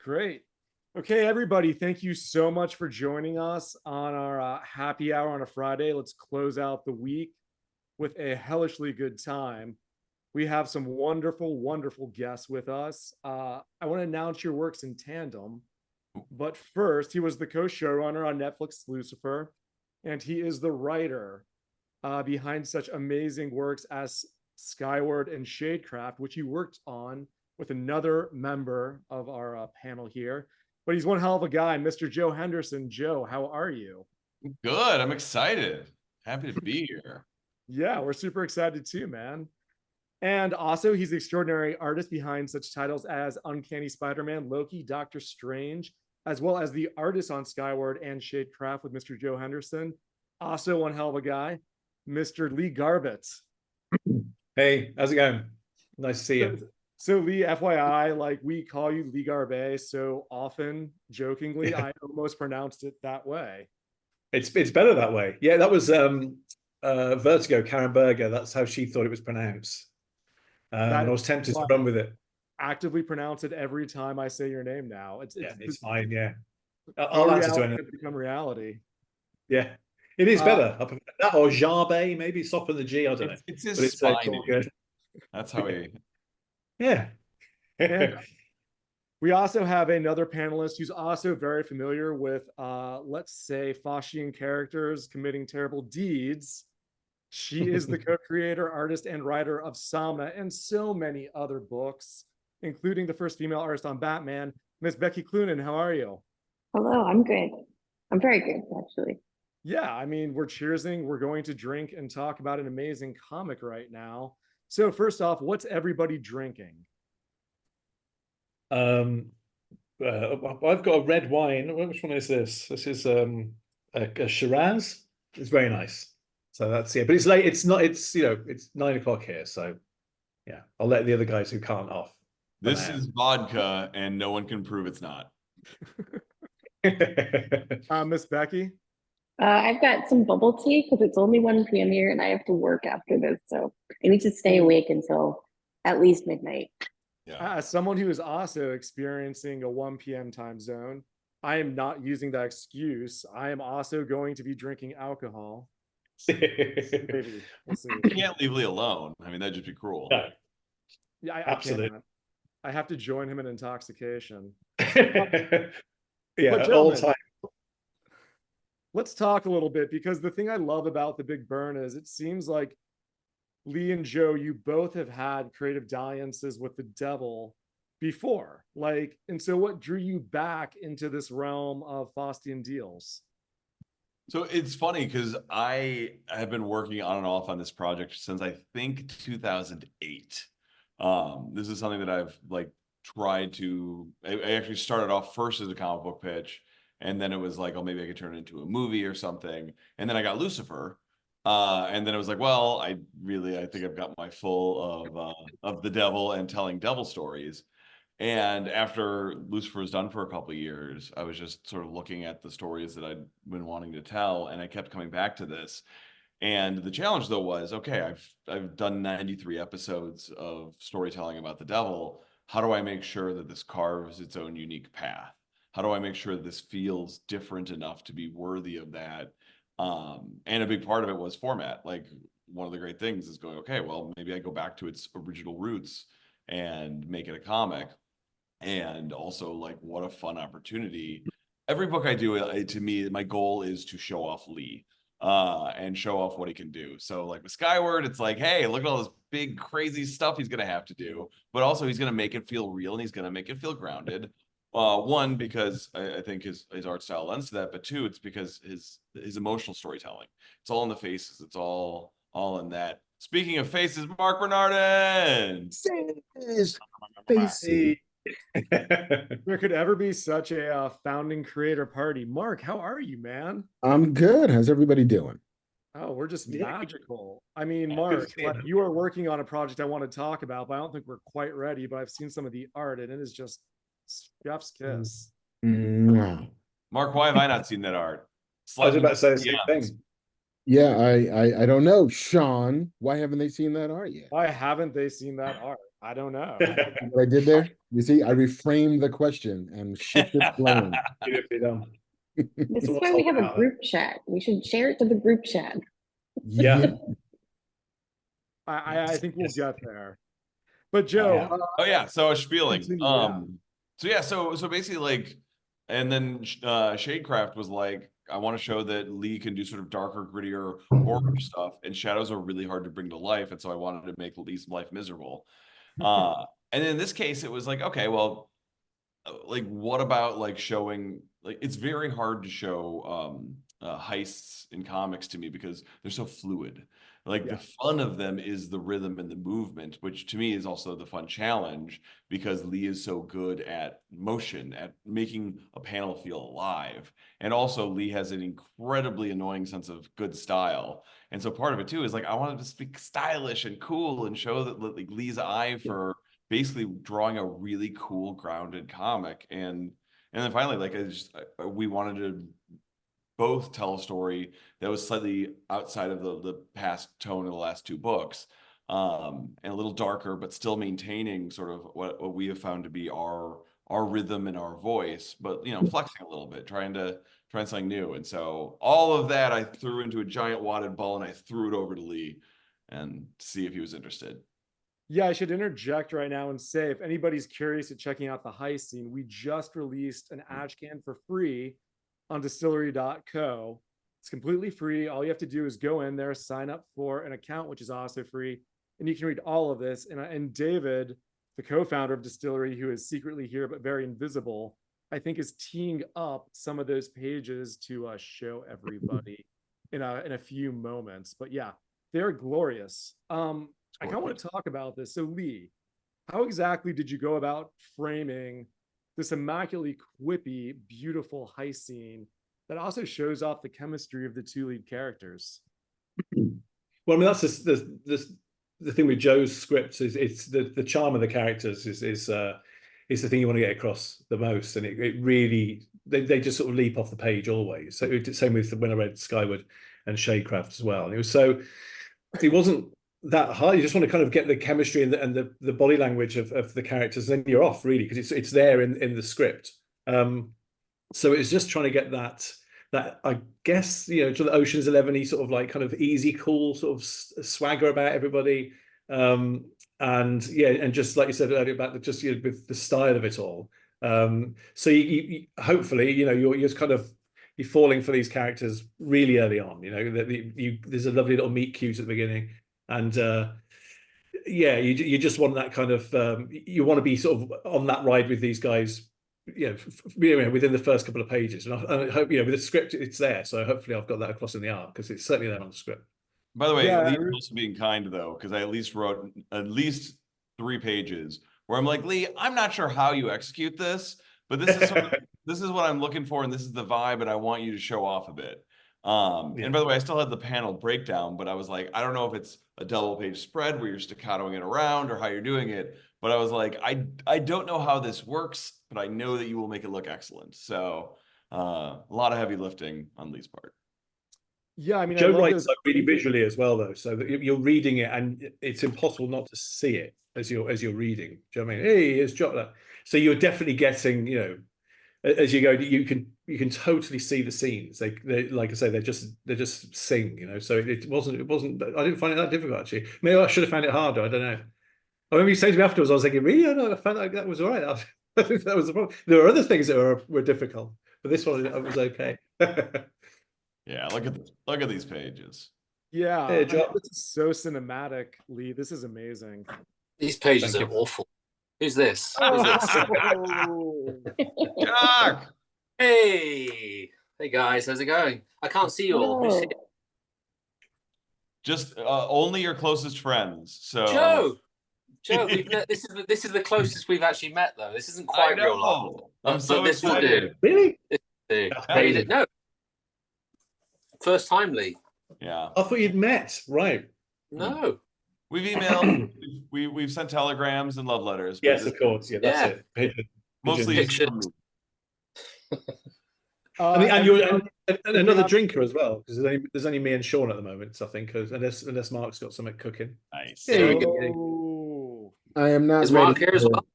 Great. Okay, everybody, thank you so much for joining us on our happy hour on a Friday. Let's close out the week with a hellishly good time. We have some wonderful, wonderful guests with us. I want to announce your works in tandem, but first, he was the co-showrunner on Netflix Lucifer, and he is the writer behind such amazing works as Skyward and Shadecraft, which he worked on with another member of our panel here. But he's one hell of a guy, Mr. Joe Henderson. Joe, how are you? Good. I'm excited. Happy to be here. Yeah, we're super excited too, man. And also, he's the extraordinary artist behind such titles as Uncanny Spider-Man, Loki, Doctor Strange, as well as the artist on Skyward and Shadecraft with Mr. Joe Henderson. Also, one hell of a guy, Mr. Lee Garbett. Hey, how's it going? Nice to see you. So Lee, FYI, like we call you Lee Garbett so often, jokingly, I almost pronounced it that way. It's better that way. Yeah, that was Vertigo, Karen Berger. That's how she thought it was pronounced. And I was tempted to run with it. Actively pronounce it every time I say your name now. It's fine, yeah. I'll answer to it. Become reality. Yeah. It is better. That or Jarbe, maybe soften the G, I don't know. It's his spine. Good. That's how he... Yeah. We also have another panelist who's also very familiar with, let's say, Faustian characters committing terrible deeds. She is the co-creator, artist, and writer of Somna and so many other books, including the first female artist on Batman. Miss Becky Cloonan, how are you? Hello, I'm good. I'm very good, actually. Yeah, I mean, we're cheersing. We're going to drink and talk about an amazing comic right now. So first off, what's everybody drinking? I've got a red wine. Which one is this? This is a Shiraz. It's very nice. So that's but it's late. It's not. It's it's 9 o'clock here. So yeah, I'll let the other guys who can't off. This is vodka, and no one can prove it's not. Miss Becky. I've got some bubble tea because it's only 1 p.m. here and I have to work after this. So I need to stay awake until at least midnight. Yeah. As someone who is also experiencing a 1 p.m. time zone, I am not using that excuse. I am also going to be drinking alcohol. Maybe. We'll see. You can't leave Lee alone. I mean, that'd just be cruel. No. Yeah, absolutely. I have to join him in intoxication. Yeah, all time. Let's talk a little bit, because the thing I love about The Big Burn is it seems like Lee and Joe, you both have had creative dalliances with the devil before. And so what drew you back into this realm of Faustian deals? So it's funny because I have been working on and off on this project since I think 2008. This is something that I've tried to, I actually started off first as a comic book pitch. And then it was like, oh, maybe I could turn it into a movie or something. And then I got Lucifer. And then it was like, well, I think I've got my full of the devil and telling devil stories. And after Lucifer was done for a couple of years, I was just sort of looking at the stories that I'd been wanting to tell. And I kept coming back to this. And the challenge, though, was, okay, I've done 93 episodes of storytelling about the devil. How do I make sure that this carves its own unique path? How do I make sure this feels different enough to be worthy of that? And a big part of it was format. One of the great things is going, okay, well, maybe I go back to its original roots and make it a comic. And also, what a fun opportunity. Every book I do, to me, my goal is to show off Lee and show off what he can do. So with Skyward, it's like, hey, look at all this big, crazy stuff he's going to have to do. But also he's going to make it feel real and he's going to make it feel grounded. One, because I think his art style lends to that, but two, it's because his emotional storytelling. It's all in the faces. It's all in that. Speaking of faces, Marc Bernardin. Facey. There could ever be such a founding creator party. Marc, how are you, man? I'm good. How's everybody doing? Oh, we're just magical. I mean, Marc, you are working on a project I want to talk about, but I don't think we're quite ready. But I've seen some of the art, and it is just chef's kiss. Marc, why have I not seen that art? I was about to say the same thing. Yeah, I don't know. Sean, why haven't they seen that art yet? Why haven't they seen that art? I don't know. What I did there? You see, I reframed the question and shifted blame. Beautifully done. This So is what's why we all have a about group chat. We should share it to the group chat. Yeah. I think we'll Yes. get there. But Joe, Oh yeah, so spieling. continue, yeah. So basically like, and then Shadecraft was like, I want to show that Lee can do sort of darker, grittier horror stuff, and shadows are really hard to bring to life, and so I wanted to make Lee's life miserable. And in this case, it was like, okay, well, like what about like showing, like it's very hard to show heists in comics to me because they're so fluid. Like Yeah. the fun of them is the rhythm and the movement, which to me is also the fun challenge because Lee is so good at motion, at making a panel feel alive. And also Lee has an incredibly annoying sense of good style. And so part of it too is like I wanted to speak stylish and cool and show that like Lee's eye for basically drawing a really cool grounded comic. And then finally, like we wanted to both tell a story that was slightly outside of the past tone of the last two books, and a little darker, but still maintaining sort of what we have found to be our rhythm and our voice, but you know, flexing a little bit, trying something new. And so all of that I threw into a giant wadded ball and I threw it over to Lee and see if he was interested. Yeah, I should interject right now and say if anybody's curious at checking out the heist scene, we just released an ash can for free on distillery.co. It's completely free. All you have to do is go in there, sign up for an account, which is also free, and you can read all of this. And David, the co-founder of Distillery, who is secretly here but very invisible, I think is teeing up some of those pages to show everybody in a few moments. But yeah, they're glorious. I kind of want to talk about this. So Lee, how exactly did you go about framing this immaculately quippy, beautiful heist scene that also shows off the chemistry of the two lead characters? Well, I mean, that's the thing with Joe's scripts is it's the charm of the characters is the thing you want to get across the most, and it really they just sort of leap off the page always. So same with when I read Skyward and Shadecraft as well. And it wasn't that hard. You just want to kind of get the chemistry and the body language of the characters, and then you're off really because it's there in the script. So it's just trying to get that I guess to the Ocean's 11-y sort of like kind of easy, cool sort of swagger about everybody, and just like you said earlier about with the style of it all. So you hopefully you're kind of you're falling for these characters really early on. There's a lovely little meet cute at the beginning. And you just want that kind of you want to be sort of on that ride with these guys, within the first couple of pages. And I hope with the script it's there. So hopefully I've got that across in the art because it's certainly there on the script. By the way, Yeah, Lee also being kind though, because I at least wrote at least 3 pages where I'm like, Lee, I'm not sure how you execute this, but this is this is what I'm looking for, and this is the vibe, and I want you to show off a bit. And by the way, I still had the panel breakdown, but I was like, I don't know if it's a double page spread where you're staccatoing it around or how you're doing it. But I was like, I don't know how this works, but I know that you will make it look excellent. So a lot of heavy lifting on Lee's part. Yeah, I mean, Joe writes like really visually as well, though, so that you're reading it and it's impossible not to see it as you're reading. Do you know what I mean? Hey, here's Jock. So you're definitely getting, as you go, you can totally see the scenes. They like I say, they just sing, So it wasn't. I didn't find it that difficult actually. Maybe I should have found it harder. I don't know. I remember you saying to me afterwards, I was thinking, really? I found that was all right. I think that was the problem. There were other things that were difficult, but this one was okay. Yeah, look at these pages. Yeah, Hey, Jock. this is so cinematic, Lee. This is amazing. These pages are awful. Who's this? Who's this? Jock! Hey guys, how's it going? I can't see you all. Who's here? Just only your closest friends. So Joe, this is the closest we've actually met, though. This isn't quite real life. I'm so this will excited. do. Really? No. First time, Lee. Yeah. I thought you'd met, right? No. We've emailed, we've sent telegrams and love letters. Yes, of course. Yeah, that's it. Mostly pictures. And you're another drinker as well, because there's only me and Sean at the moment. So I think unless Marc's got something cooking. Nice. There we go. I am not Is ready. Marc here as well?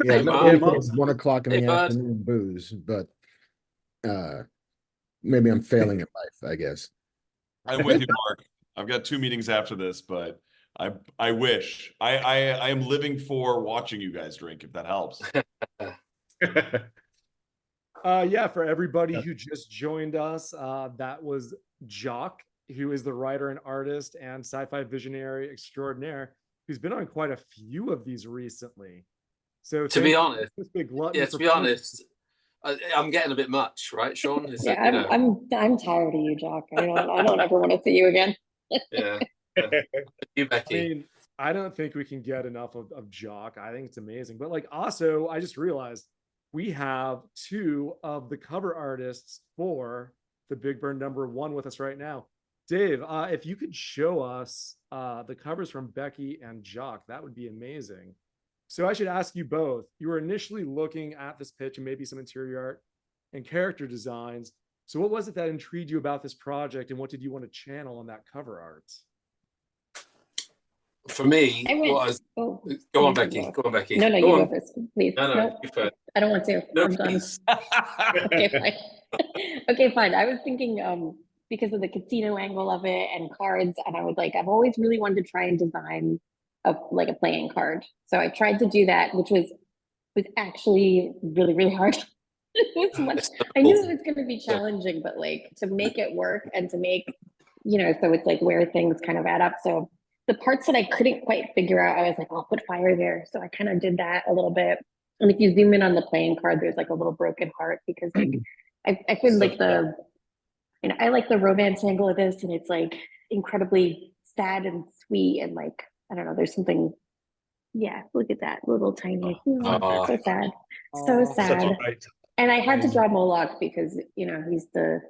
Yeah, Hey, I'm not Marc. ready for 1 o'clock in Hey, the bud. afternoon booze, but maybe I'm failing at life, I guess. I'm with you, Mark. I've got 2 meetings after this, but I wish I am living for watching you guys drink, if that helps. Yeah, for everybody who just joined us, that was Jock, who is the writer and artist and sci-fi visionary extraordinaire, who's been on quite a few of these recently. So To be honest, this big glutton yeah, for to be honest, I'm getting a bit much, right, Sean? It's Yeah, like, you know, I'm tired of you, Jock. I don't ever want to see you again. yeah. You, I Becky. mean, I don't think we can get enough of Jock. I think it's amazing. But like, also, I just realized we have 2 of the cover artists for the Big Burn #1 with us right now. Dave, if you could show us the covers from Becky and Jock, that would be amazing. So I should ask you both. You were initially looking at this pitch and maybe some interior art and character designs. So what was it that intrigued you about this project, and what did you want to channel on that cover art? For me, I went. what I was, Oh, go on, you can Becky. go. Go on, Becky. No, Go you on. go first, please. No, Nope, you first. I don't want to. No, I'm done. please. Okay, fine. Okay, fine. I was thinking, because of the casino angle of it and cards, and I was like, I've always really wanted to try and design a playing card. So I tried to do that, which was actually really, really hard. It was much. I knew it was going to be challenging, but like to make it work and to make, so it's like where things kind of add up. So the parts that I couldn't quite figure out, I was like, I'll put fire there. So I kind of did that a little bit. And if you zoom in on the playing card, there's like a little broken heart because like I feel like I like the romance angle of this, and it's like incredibly sad and sweet, and like I don't know, there's something. Yeah, look at that little tiny. So sad, so sad. And I had to draw Moloch because he's the,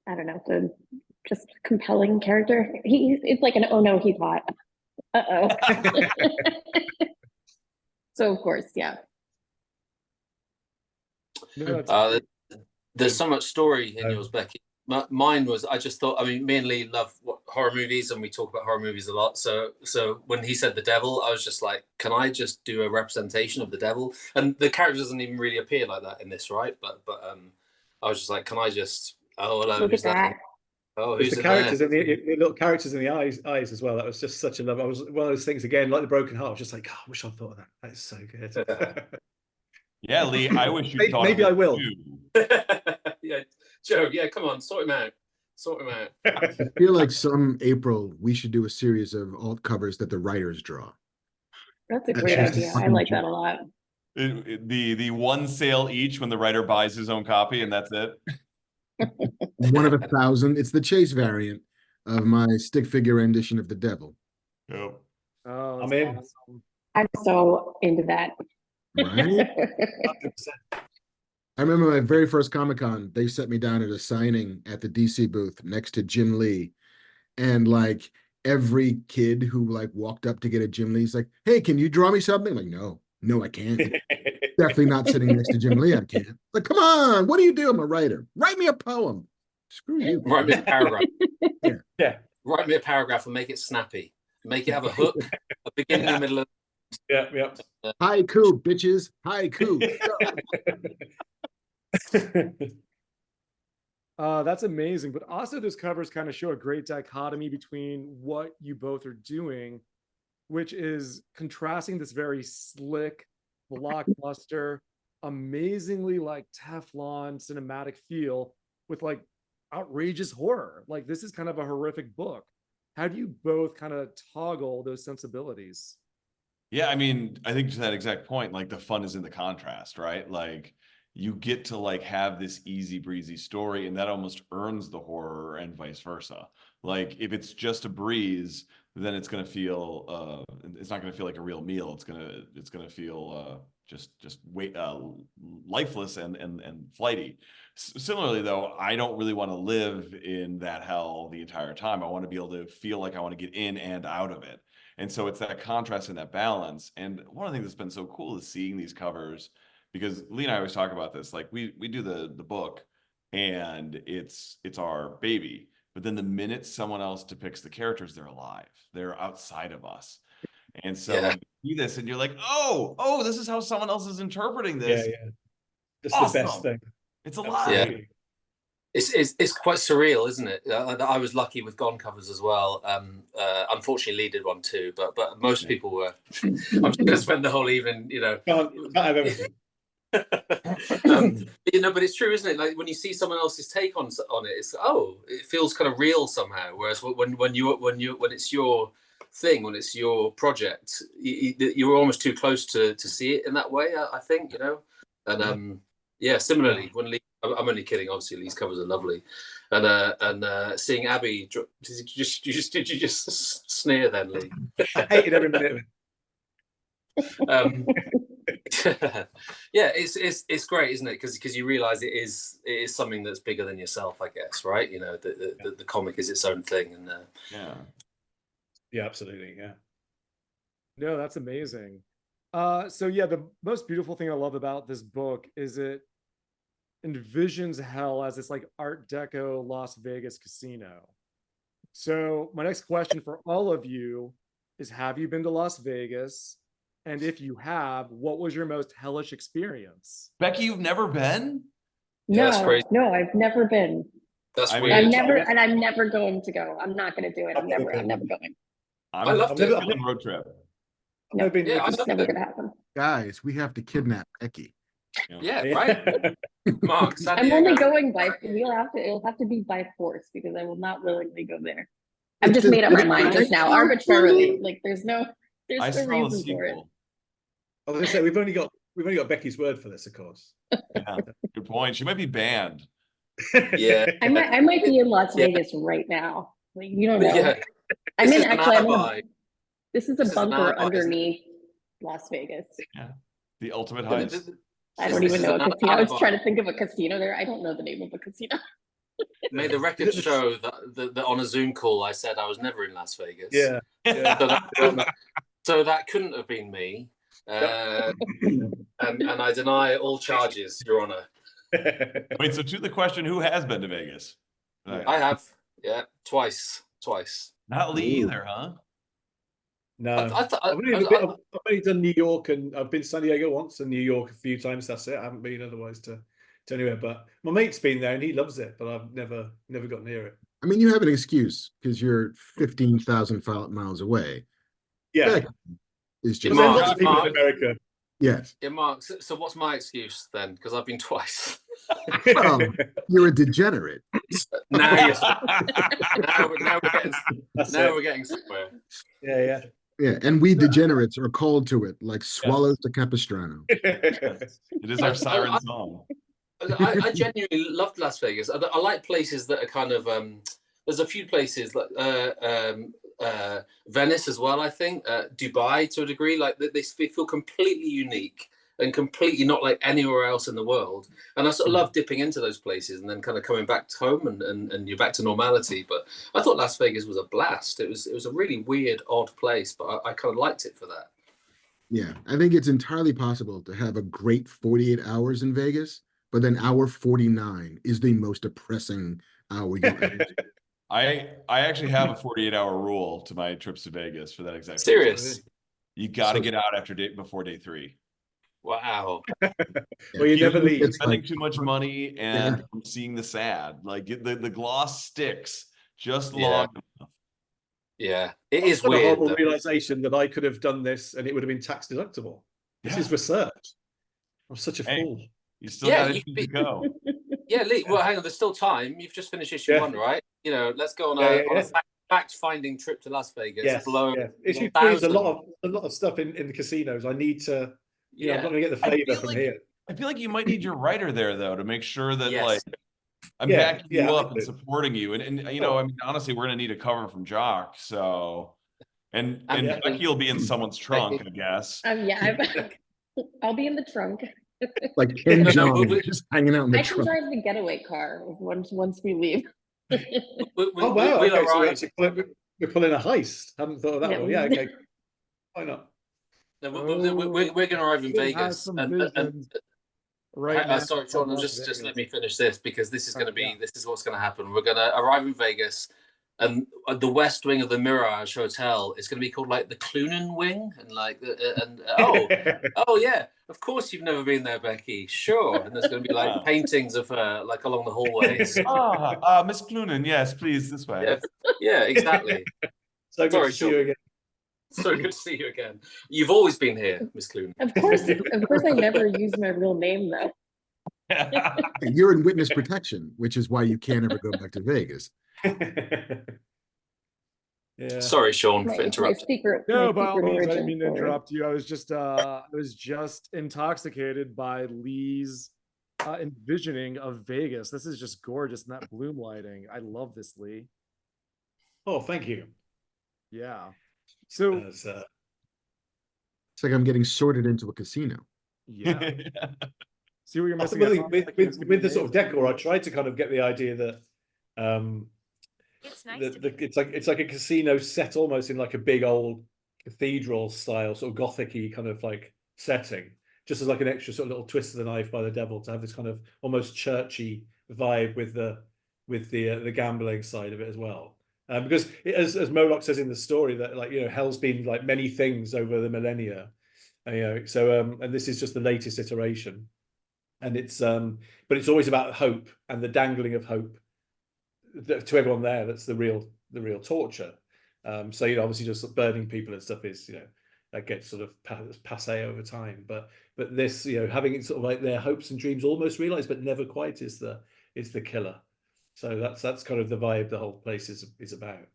I don't know, the just compelling character. It's like an oh no, he's hot. Uh-oh. So of course, yeah. No, there's so much story in yours, Becky. Mine was, I just thought, I mean, me and Lee love horror movies, and we talk about horror movies a lot. So when he said the devil, I was just like, can I just do a representation of the devil? And the character doesn't even really appear like that in this, right? But I was just like, can I just, oh, hello, look who's at that? Oh, who's the characters and the little characters in the eyes as well. That was just such a love. I was one of those things again, like the broken heart. I was just like, oh, I wish I thought of that. That is so good. Yeah, Lee, I wish you thought maybe of it I will. too. Yeah, Joe. Yeah, come on, sort him out. I feel like some April we should do a series of alt covers that the writers draw. That's a great idea. I like that a lot. The 1 sale each when the writer buys his own copy, and that's it. 1 of 1,000. It's the Chase variant of my stick figure rendition of the devil. Yep. Oh, I'm in. awesome. I'm so into that. Right? I remember my very first Comic-Con, they set me down at a signing at the DC booth next to Jim Lee. And like every kid who like walked up to get a Jim Lee's like, hey, can you draw me something? I'm like, no, I can't. Definitely not sitting next to Jim Lee. I can't. Like, come on, what do you do? I'm a writer. Write me a poem. Screw you. Write me a paragraph. Yeah. Write me a paragraph and make it snappy. Make it have a hook, a beginning, a middle. Yeah. Haiku, bitches. Haiku. That's amazing. But also those covers kind of show a great dichotomy between what you both are doing, which is contrasting this very slick, blockbuster, amazingly like Teflon cinematic feel with like outrageous horror. Like this is kind of a horrific book. How do you both kind of toggle those sensibilities? Yeah, I mean, I think to that exact point, like the fun is in the contrast, right? Like you get to like have this easy breezy story, and that almost earns the horror, and vice versa. Like if it's just a breeze, then it's gonna feel it's not gonna feel like a real meal. It's gonna feel just lifeless and flighty. Similarly, though, I don't really want to live in that hell the entire time. I want to be able to feel like I want to get in and out of it. And so it's that contrast and that balance. And one of the things that's been so cool is seeing these covers, because Lee and I always talk about this. Like we do the book, and it's our baby. But then the minute someone else depicts the characters, they're alive. They're outside of us. And so see this and you're like, oh, this is how someone else is interpreting this. Yeah. That's Awesome. the best thing. It's alive. Absolutely. It's quite surreal, isn't it? I was lucky with Gone covers as well. Unfortunately, Lee did one too, but most people were. I'm just going to spend the whole evening, you know. Can't have everything. You know, but it's true, isn't it? Like when you see someone else's take on it, it's it feels kind of real somehow. Whereas when it's your thing, when it's your project, you're almost too close to see it in that way. I think, you know, and similarly when Lee, I'm only kidding. Obviously, Lee's covers are lovely, and seeing Abby, did you just sneer then, Lee? I hated every minute of it. Yeah, it's great, isn't it? Because you realize it is something that's bigger than yourself, I guess, right? You know, the comic is its own thing, and yeah, absolutely, yeah. No, that's amazing. So yeah, the most beautiful thing I love about this book is it envisions hell as this like Art Deco Las Vegas casino. So my next question for all of you is, have you been to Las Vegas? And if you have, what was your most hellish experience? Becky, you've never been? No, that's crazy. no, I've never been. That's I weird. mean, I'm never going to go. I'm not going to do it. I'm never going. I loved it. it. Road trip. No, I've been it's never going to happen. Guys, we have to kidnap Becky. Yeah, right. Marc, I'm only going by. It'll have to be by force because I will not willingly go there. I've just made up my mind just now, arbitrarily. Like there's no I saw the reason for it. sequel. I was going to say we've only got Becky's word for this, of course. Yeah, good point. She might be banned. Yeah, I might be in Las Vegas right now. Like you don't know. Yeah. I'm in This is an actually. alibi. This is This a is an bunker alibi, isn't it? underneath Las Vegas. Yeah, the ultimate Yeah, heist. I don't This even is know an a casino. I was alibi. trying to think of a casino there. I don't know the name of a casino. May the record show that on a Zoom call I said I was never in Las Vegas. Yeah. So that couldn't have been me. And I deny all charges, Your Honor. Wait, so to the question, who has been to Vegas? I have, twice. Not Lee either, huh? No, I've I've only done New York, and I've been to San Diego once and New York a few times. That's it. I haven't been otherwise to anywhere. But my mate's been there and he loves it, but I've never got near it. I mean, you have an excuse because you're 15,000 miles away. Yeah, Becky is just there's lots of people in America. yes. Yeah, Marc. So what's my excuse then? Because I've been twice. Well, you're a degenerate. Now we're getting somewhere. Yeah. Yeah, and we degenerates are called to it like swallows to Capistrano. It is our siren song. I genuinely loved Las Vegas. I like places that are kind of there's a few places like Venice as well, I think, Dubai to a degree, like they feel completely unique and completely not like anywhere else in the world. And I sort of love dipping into those places and then kind of coming back home and you're back to normality. But I thought Las Vegas was a blast. It was a really weird, odd place, but I kind of liked it for that. Yeah, I think it's entirely possible to have a great 48 hours in Vegas, but then hour 49 is the most depressing hour you'll ever do. I actually have a 48-hour rule to my trips to Vegas for that exact Serious? reason. You got to get out before day 3. Wow. Well, you never leave. It's Spending like- too much money and I'm seeing the sad. Like the gloss sticks just long enough. Yeah, it is A weird. horrible Though. realization that I could have done this and it would have been tax deductible. This is research. I'm such a fool. You still got to go. Yeah, Lee. Well, hang on. There's still time. You've just finished issue 1, right? You know, let's go on a fact-finding trip to Las Vegas. Yes, Blow Issue 3 is a lot of stuff in the casinos. I need to. I'm not going to get the favor from here. I feel like you might need your writer there though to make sure that Yes. I'm backing you up and supporting you. And I mean, honestly, we're going to need a cover from Jock. So, and Becky will be in someone's trunk, I guess. I'll be in the trunk. Like Ken Jeong, just hanging out in the I can trunk. drive the getaway car once we leave. Oh wow! Okay, so we're pulling a heist. Haven't thought of that one. Yeah, okay. Why not? No, we're going to arrive in Vegas. Sorry, Sean. Just let me finish this because this is going to be this is what's going to happen. We're going to arrive in Vegas. and the west wing of the Mirage Hotel is going to be called like the Cloonan wing, and like oh yeah, of course you've never been there, Becky. Sure, and there's going to be like paintings of her like along the hallways. Miss Cloonan, yes, please, this way. Yeah, exactly. So good to see you again. So good to see you again. You've always been here, Miss Cloonan. Of course, I never use my real name though. You're in witness protection, which is why you can't ever go back to Vegas. Yeah. Sorry, Sean, for interrupting. No, by all means, I didn't mean to interrupt you. I was just intoxicated by Lee's envisioning of Vegas. This is just gorgeous, and that bloom lighting. I love this, Lee. Oh, thank you. Yeah. So it's like I'm getting sorted into a casino. Yeah. See what you're missing with the sort of decor. I tried to kind of get the idea that it's nice. It's like a casino set almost in like a big old cathedral style, sort of gothic-y kind of like setting, just as like an extra sort of little twist of the knife by the devil to have this kind of almost churchy vibe with the gambling side of it as well. Because as Moloch says in the story, that like, you know, hell's been like many things over the millennia, you know. So and this is just the latest iteration, and it's but it's always about hope and the dangling of hope to everyone there. That's the real torture. So, you know, obviously just burning people and stuff is, you know, that gets sort of passe over time. But this, you know, having it sort of like their hopes and dreams almost realized, but never quite, is the killer. So that's kind of the vibe the whole place is about.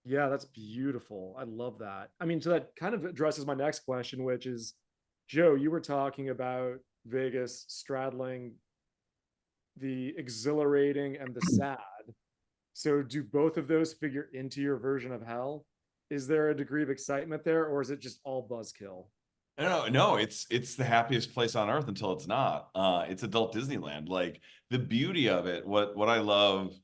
Yeah, that's beautiful. I love that. I mean, so that kind of addresses my next question, which is, Joe, you were talking about Vegas straddling the exhilarating and the sad. So do both of those figure into your version of hell? Is there a degree of excitement there, or is it just all buzzkill? No, it's the happiest place on earth until it's not. It's adult Disneyland. Like, the beauty of it, what I loved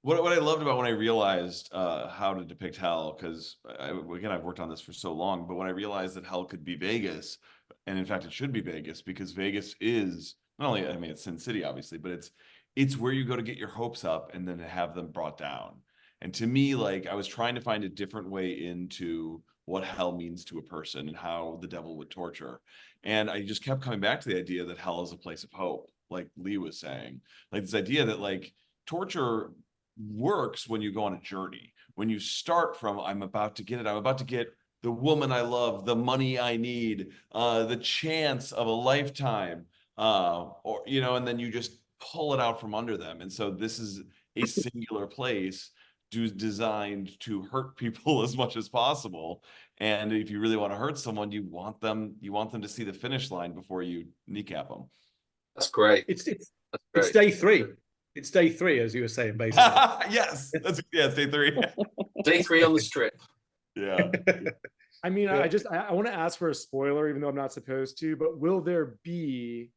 about when I realized how to depict hell, because again, I've worked on this for so long, but when I realized that hell could be Vegas, and in fact it should be Vegas, because Vegas is not only, I mean, it's Sin City obviously, but it's where you go to get your hopes up and then to have them brought down. And to me, like, I was trying to find a different way into what hell means to a person and how the devil would torture. And I just kept coming back to the idea that hell is a place of hope, like Lee was saying. Like, this idea that like torture works when you go on a journey. When you start from, I'm about to get the woman I love, the money I need, the chance of a lifetime, or, you know, and then you just pull it out from under them. And so this is a singular place designed to hurt people as much as possible. And if you really want to hurt someone, you want them to see the finish line before you kneecap them. That's great. It's day 3. It's day 3, as you were saying, basically. Yes, it's day 3. Day 3 on the strip. Yeah. I mean, I want to ask for a spoiler, even though I'm not supposed to, but will there be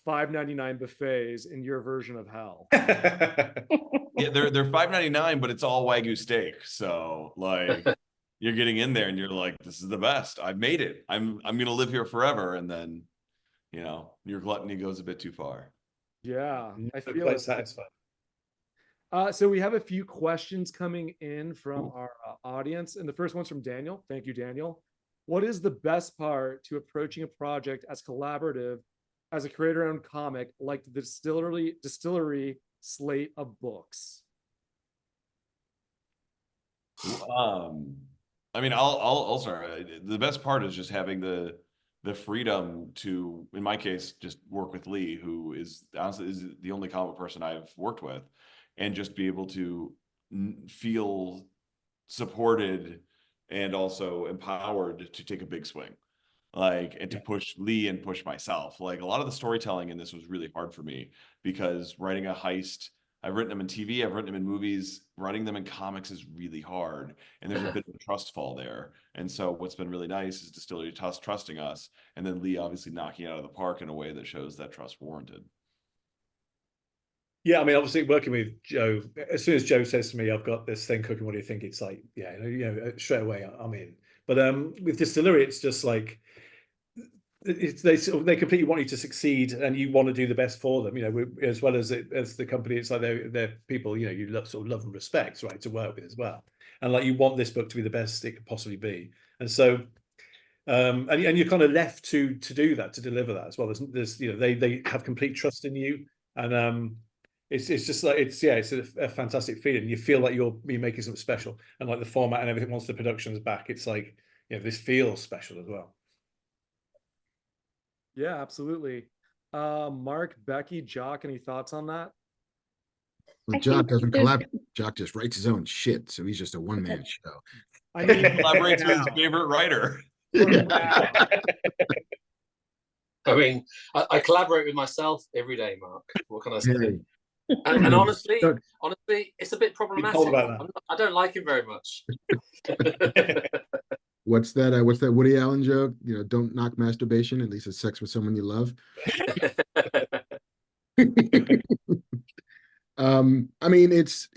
$5.99 buffets in your version of hell? Yeah, they're $5.99, but it's all Wagyu steak. So like, you're getting in there and you're like, this is the best. I've made it. I'm gonna live here forever. And then, you know, your gluttony goes a bit too far. Yeah, I feel quite satisfied. So we have a few questions coming in from our audience, and the first one's from Daniel. Thank you, Daniel. What is the best part to approaching a project as collaborative as a creator-owned comic, like the distillery slate of books? I mean, I'll start. The best part is just having the freedom to, in my case, just work with Lee, who is honestly the only comic person I've worked with, and just be able to feel supported and also empowered to take a big swing, like, and to push Lee and push myself. Like, a lot of the storytelling in this was really hard for me, because writing a heist, I've written them in TV, I've written them in movies, writing them in comics is really hard. And there's a bit of a trust fall there. And so what's been really nice is Distillery trusting us, and then Lee obviously knocking it out of the park in a way that shows that trust warranted. Yeah, I mean, obviously working with Joe, as soon as Joe says to me, I've got this thing cooking, what do you think? It's like, yeah, you know, straight away I'm in. But with Distillery, it's just like, they completely want you to succeed, and you want to do the best for them. As well as the company, it's like they're people you love and respect, right, to work with as well. And like you want this book to be the best it could possibly be, and so. And you're kind of left to do that, to deliver that as well. There's they have complete trust in you, and it's just like it's a fantastic feeling. You feel like you're making something special, and like the format and everything. Once the production's back, it's like this feels special as well. Yeah, absolutely. Marc, Becky, Jock, any thoughts on that? Well, Jock doesn't collaborate. Jock just writes his own shit, so he's just a one-man show. I mean, He collaborates with his favorite writer. I mean, I collaborate with myself every day, Marc. What can I say? Hey. And honestly, it's a bit problematic. About that. I don't like him very much. What's that Woody Allen joke? Don't knock masturbation, at least it's sex with someone you love. I mean, it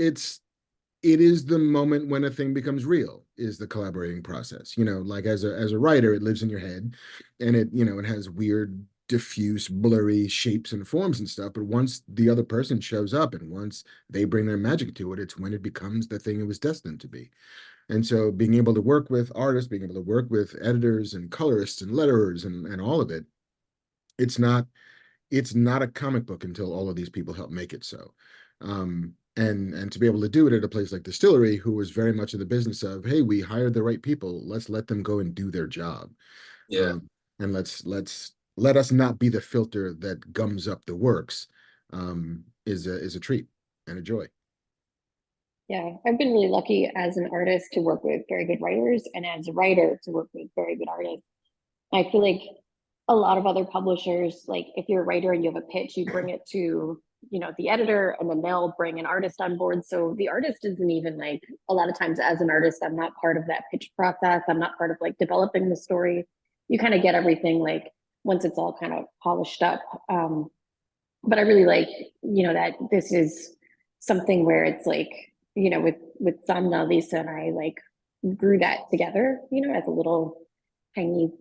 is the moment when a thing becomes real, is the collaborating process. Like as a writer, it lives in your head, and it has weird, diffuse, blurry shapes and forms and stuff. But once the other person shows up and once they bring their magic to it, it's when it becomes the thing it was destined to be. And so being able to work with artists, being able to work with editors and colorists and letterers and all of it, it's not a comic book until all of these people help make it so. And to be able to do it at a place like Distillery, who was very much in the business of, hey, we hired the right people, let's let them go and do their job. Yeah. And let us not be the filter that gums up the works, is a treat and a joy. Yeah, I've been really lucky as an artist to work with very good writers, and as a writer to work with very good artists. I feel like a lot of other publishers, like if you're a writer and you have a pitch, you bring it to the editor, and then they'll bring an artist on board. So the artist isn't even like, a lot of times as an artist, I'm not part of that pitch process. I'm not part of like developing the story. You kind of get everything like once it's all kind of polished up. But I really like, that this is something where it's like, with Somna, Lisa and I like grew that together, as a little tiny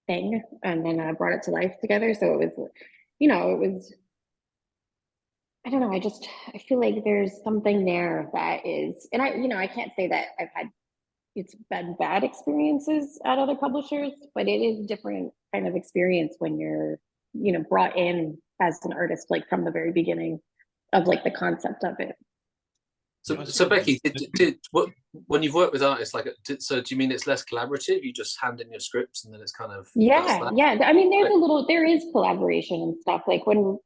thing, and then brought it to life together. So it was, I don't know. I feel like there's something there that is, and I can't say that it's been bad experiences at other publishers, but it is a different kind of experience when you're, brought in as an artist, like from the very beginning of like the concept of it. So Becky, when you've worked with artists, so do you mean it's less collaborative? You just hand in your scripts and then it's kind of yeah. I mean, there is collaboration and stuff. Like when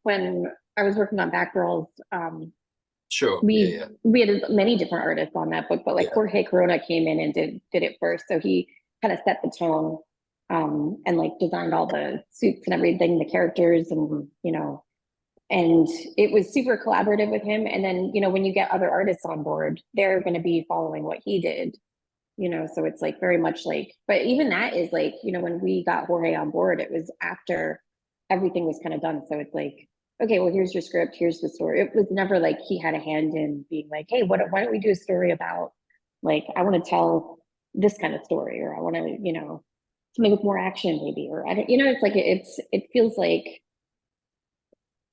I was working on Batgirls, sure, we had many different artists on that book, but like Jorge Corona came in and did it first, so he kind of set the tone, and like designed all the suits and everything, the characters, and it was super collaborative with him. And then, when you get other artists on board, they're going to be following what he did, so it's like very much like, but even that is like, when we got Jorge on board, it was after everything was kind of done. So it's like, okay, well, here's your script, here's the story. It was never like he had a hand in being like, hey, why don't we do a story about, like, I want to tell this kind of story, or I want to, something with more action maybe, or I don't, it's like, it feels like,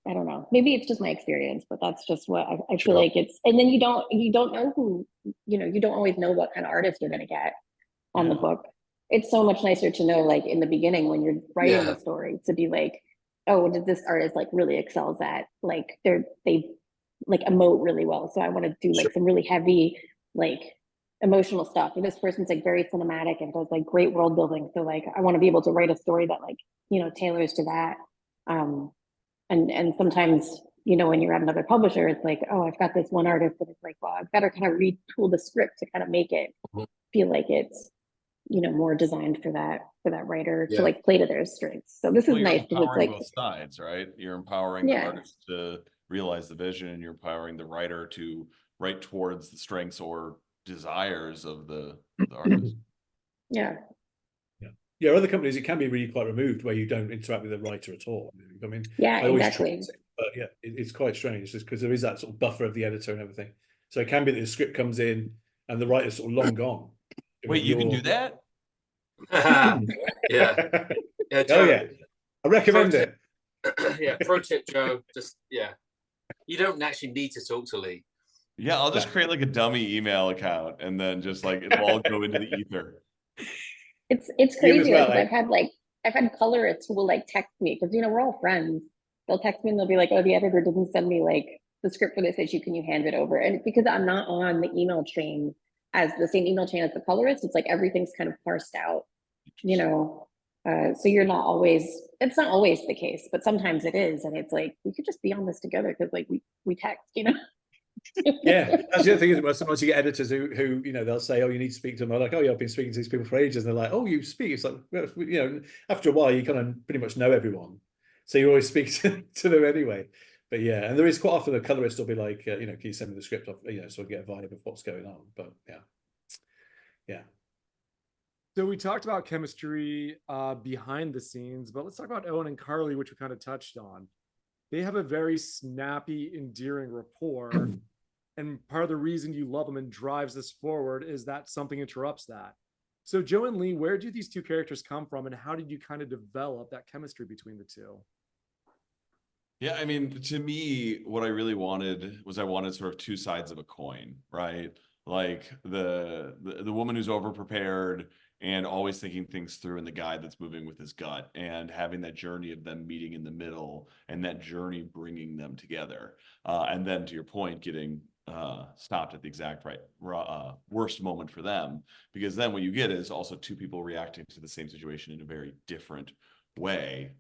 I don't know. Maybe it's just my experience, but that's just what I feel like it's. And then you don't know who, you don't always know what kind of artist you're going to get on the book. It's so much nicer to know, like in the beginning when you're writing the story, to be like, oh, did this artist like really excels at, like they like emote really well. So I want to do like some really heavy, like emotional stuff. And this person's like very cinematic and does like great world building. So like I want to be able to write a story that like, tailors to that. And sometimes, when you're at another publisher, it's like, oh, I've got this one artist, and it's like, well, I've got to kind of retool the script to kind of make it feel like it's, more designed for that writer to like play to their strengths. So this is nice because it's like both sides, right? You're empowering the artist to realize the vision, and you're empowering the writer to write towards the strengths or desires of the artist. Yeah, other companies, it can be really quite removed where you don't interact with the writer at all. I mean, I always exactly. try, but yeah, it's quite strange just because there is that sort of buffer of the editor and everything. So it can be that the script comes in and the writer's sort of long gone. Wait, you can do that? Yeah. Yeah, Oh Joe, yeah, I recommend Pro it. yeah, pro tip, Joe. Just you don't actually need to talk to Lee. Yeah, I'll just No. create like a dummy email account and then just like it'll all go into the ether. It's You as crazy well, because eh? I've had colorists who will like text me because we're all friends. They'll text me and they'll be like, "Oh, the editor didn't send me like the script for this issue. Can you hand it over?" And it's because I'm not on the email chain as the same email chain as the colorist. It's like everything's kind of parsed out, you know. So you're not always. It's not always the case, but sometimes it is, and it's like we could just be on this together because like we text, you know. Yeah, that's the other thing, isn't it? Sometimes you get editors who they'll say, "Oh, you need to speak to them." I'm like, "Oh, yeah, I've been speaking to these people for ages." And they're like, "Oh, you speak?" It's like, well, after a while, you kind of pretty much know everyone, so you always speak to them anyway. But yeah, and there is quite often a colorist will be like, "Can you send me the script?" So I get a vibe of what's going on. But yeah. So we talked about chemistry behind the scenes, but let's talk about Owen and Carly, which we kind of touched on. They have a very snappy, endearing rapport. And part of the reason you love them and drives this forward is that something interrupts that. So Joe and Lee, where do these two characters come from, and how did you kind of develop that chemistry between the two? Yeah, I mean, to me, what I really wanted was I wanted sort of two sides of a coin, right? Like the woman who's overprepared and always thinking things through, and the guy that's moving with his gut, and having that journey of them meeting in the middle, and that journey bringing them together. And then, to your point, getting stopped at the exact worst moment for them, because then what you get is also two people reacting to the same situation in a very different way.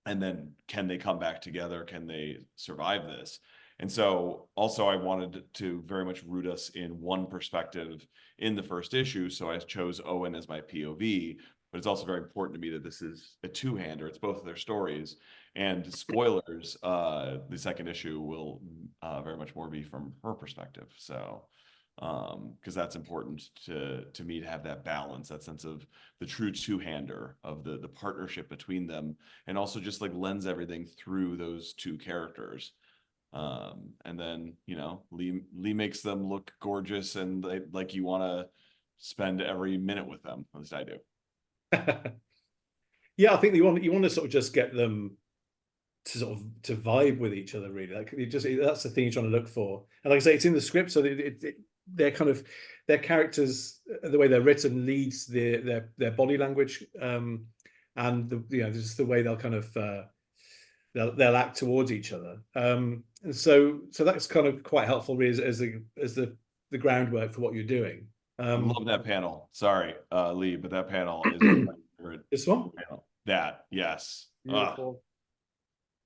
And then can they come back together? Can they survive this? And so also I wanted to very much root us in one perspective in the first issue. So I chose Owen as my POV, but it's also very important to me that this is a two-hander. It's both of their stories. And spoilers, the second issue will very much more be from her perspective. So because that's important to me, to have that balance, that sense of the true two-hander of the partnership between them, and also just like lens everything through those two characters. And then Lee makes them look gorgeous, and like you want to spend every minute with them. At least I do. Yeah, I think you want to sort of just get them to vibe with each other, really. Like that's the thing you're trying to look for. And like I say, it's in the script, so they're kind of, their characters, the way they're written leads their body language, and just the way they'll kind of they'll act towards each other. And so that's kind of quite helpful, really, as the groundwork for what you're doing. I love that panel. Sorry, Lee, but that panel is my favorite. This one? Panel. That, yes. Beautiful.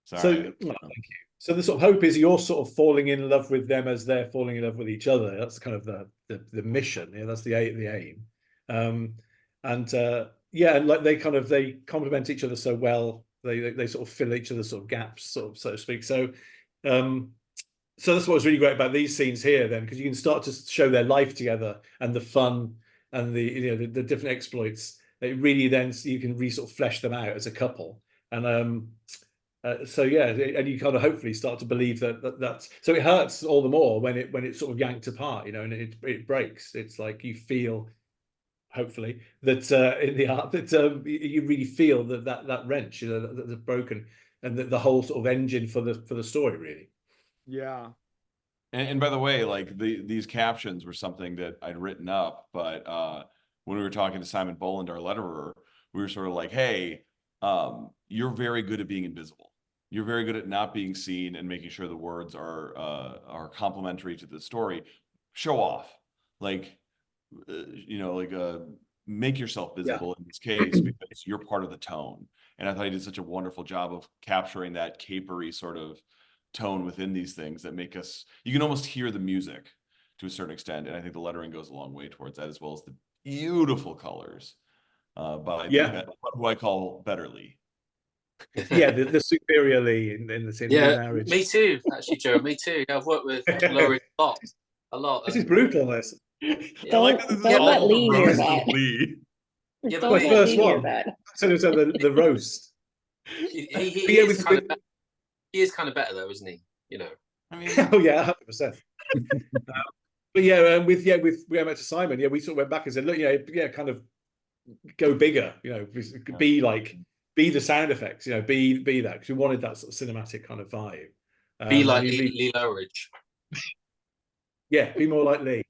Sorry. So, thank you. So the sort of hope is you're sort of falling in love with them as they're falling in love with each other. That's kind of the mission. Yeah, that's the aim. And like they complement each other so well. They sort of fill each other's sort of gaps, so to speak. So that's what was really great about these scenes here, then, because you can start to show their life together and the fun and the different exploits. It really then you can really sort of flesh them out as a couple. And and you kind of hopefully start to believe that's so. It hurts all the more when it's sort of yanked apart, and it breaks. It's like you feel, hopefully, that in the art that you really feel that wrench, that's broken, and the whole sort of engine for the story, really. Yeah. And by the way, like these captions were something that I'd written up, but when we were talking to Simon Boland, our letterer, we were sort of like, hey, you're very good at being invisible. You're very good at not being seen and making sure the words are complementary to the story. Show off, make yourself visible in this case, because you're part of the tone. And I thought he did such a wonderful job of capturing that capery sort of tone within these things that make us, you can almost hear the music to a certain extent. And I think the lettering goes a long way towards that, as well as the beautiful colors by who I call Better Lee. Yeah, the superior Lee in the marriage. Me too, actually, Joe. Me too. I've worked with Laurie a lot. This is brutal. This. Don't let Lee hear that. Yeah, Don't let Lee hear that. So it's the roast. He is kind of better though, isn't he? I mean, oh yeah, 100%. But yeah, with going back to Simon, we sort of went back and said, look, kind of go bigger, be like be the sound effects, be that, because we wanted that sort of cinematic kind of vibe. Be like Lee, Lee Lowridge. yeah, be more like Lee,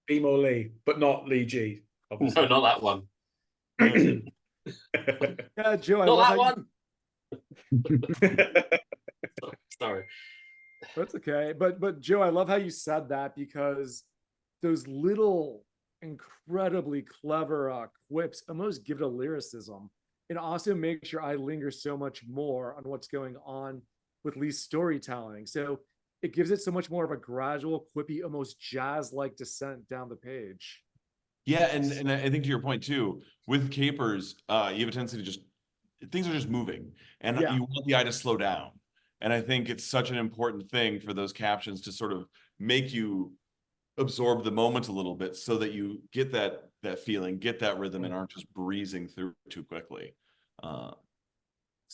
be more Lee, but not Lee G. Obviously. No, not that one. Yeah, Joe, I Not love that one. Sorry. That's okay. But Joe, I love how you said that, because those little incredibly clever quips almost give it a lyricism, and also makes your eye linger so much more on what's going on with Lee's storytelling. So it gives it so much more of a gradual, quippy, almost jazz-like descent down the page. Yeah, and I think to your point too, with capers, you have a tendency to just, things are just moving, and Yeah. you want the eye to slow down. And I think it's such an important thing for those captions to sort of make you absorb the moment a little bit, so that you get that feeling, get that rhythm, and aren't just breezing through too quickly. So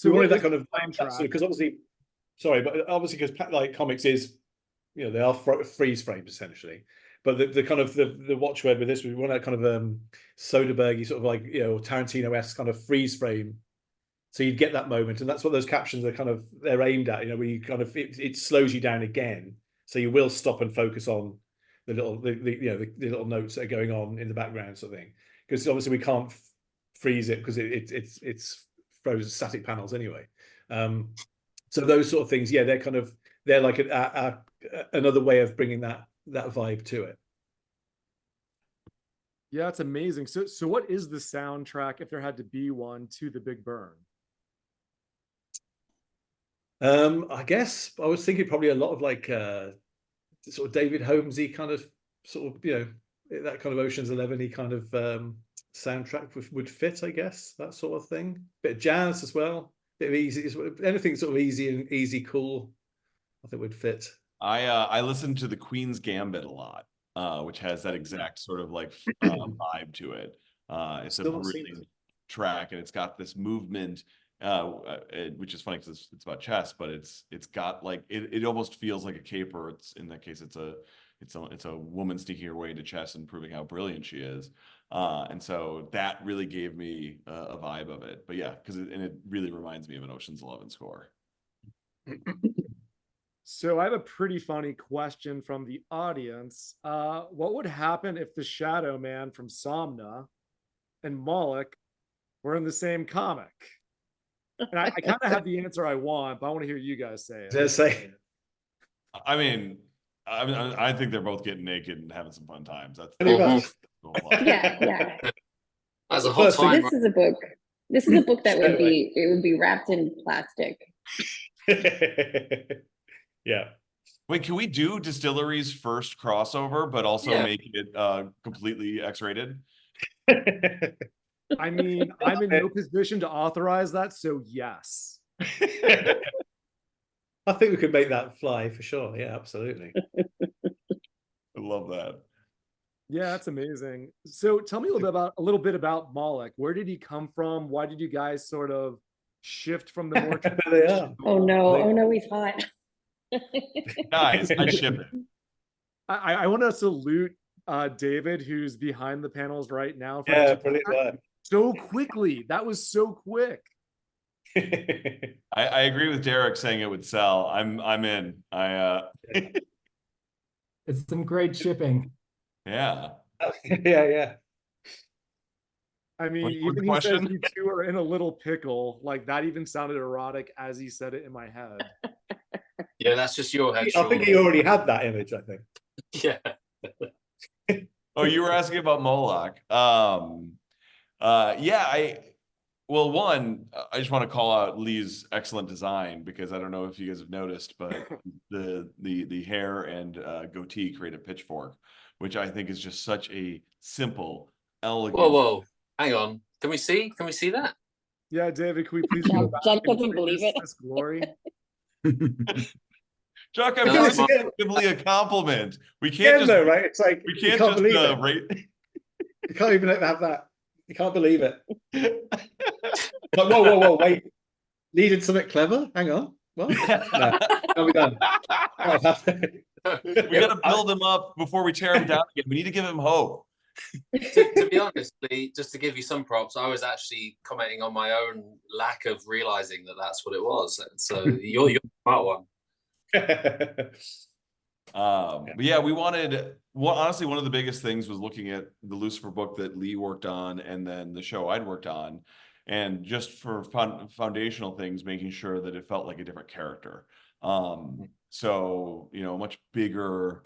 we wanted that kind of, because obviously, sorry, but obviously because like comics is, they are freeze frames essentially. But the kind of the watchword with this, we want that kind of Soderberghy sort of like, Tarantino-esque kind of freeze frame. So you'd get that moment, and that's what those captions are kind of, they're aimed at, where you kind of, it slows you down again. So you will stop and focus on the little notes that are going on in the background, sort of thing. Because obviously we can't freeze it, because it's frozen static panels anyway. So those sort of things, yeah, they're like another way of bringing that vibe to it. Yeah, it's amazing. So what is the soundtrack, if there had to be one, to The Big Burn? I guess I was thinking probably a lot of like sort of David Holmesy kind of sort of, that kind of Ocean's 11-y kind of soundtrack would fit, I guess, that sort of thing. Bit of jazz as well, bit of easy, anything sort of easy, cool, I think would fit. I listened to the Queen's Gambit a lot, which has that exact sort of like vibe to it. It's a brilliant track, and it's got this movement, which is funny because it's about chess, but it's got like, it almost feels like a caper. It's, in that case, it's a woman sneaking her way into chess and proving how brilliant she is. And so that really gave me a vibe of it. But yeah, it really reminds me of an Ocean's 11 score. So I have a pretty funny question from the audience. What would happen if the Shadow Man from Somna and Marc were in the same comic? And I kind of have the answer I want, but I want to hear you guys say it. Just say it. I mean, I think they're both getting naked and having some fun times. That's yeah. That's a hot time. This is a book. This is a book that would be wrapped in plastic. Yeah. Wait, can we do Distillery's first crossover, but also make it completely X-rated? I mean, I'm in no position to authorize that, so yes. I think we could make that fly for sure. Yeah, absolutely. I love that. Yeah, that's amazing. So tell me a little bit about Marc. Where did he come from? Why did you guys sort of shift from the more They are. Oh no, he's hot. Guys, I ship it. I want to salute David, who's behind the panels right now. Yeah, brilliant. So quickly. That was so quick. I agree with Derek saying it would sell. I'm in. It's some great shipping. Yeah. Yeah. I mean, even he says you two are in a little pickle. Like, that even sounded erotic as he said it in my head. Yeah, that's just your head. I think he already had that image, I think. Yeah. Oh, you were asking about Moloch. I just want to call out Lee's excellent design, because I don't know if you guys have noticed, but the hair and goatee create a pitchfork, which I think is just such a simple, elegant. Whoa. Hang on. Can we see that? Yeah, David, can we please go back? Jock doesn't believe it. This glory. Jock, I'm giving simply a compliment. We can't just, though, right? It's like we can't just rate. You can't even have that. You can't believe it. Like, whoa, wait. Needed something clever? Hang on. What? No, can't be done. We got to build him up before we tear him down again. We need to give him hope. To be honest, Lee, just to give you some props, I was actually commenting on my own lack of realizing that that's what it was. So you're the smart one. But yeah, we wanted, well, honestly, one of the biggest things was looking at the Lucifer book that Lee worked on, and then the show I'd worked on, and just for foundational things, making sure that it felt like a different character. So, you know, a much bigger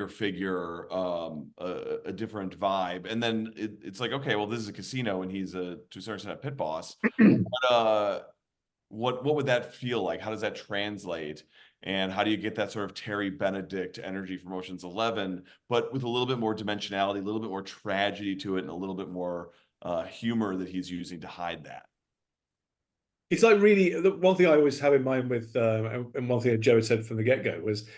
figure, a different vibe. And then it's like, okay, well, this is a casino and he's to a certain extent a pit boss. What would that feel like? How does that translate? And how do you get that sort of Terry Benedict energy from Ocean's 11, but with a little bit more dimensionality, a little bit more tragedy to it, and a little bit more humor that he's using to hide that? It's like really, the one thing I always have in mind with, and one thing that Joe had said from the get-go was,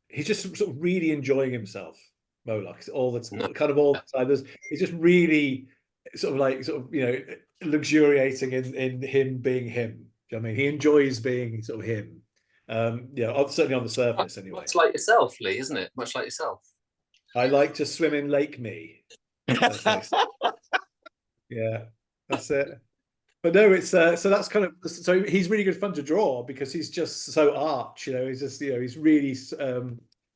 he's just sort of really enjoying himself, Moloch, all the kind of all the time. He's just really sort of you know, luxuriating in him being him. Do you know what I mean? He enjoys being sort of him. Yeah, certainly on the surface anyway. Much like yourself, Lee, isn't it? Much like yourself. I like to swim in Lake Me. Yeah, that's it. But no, it's so that's kind of, so he's really good fun to draw because he's just so arch, you know. He's just, you know, he's really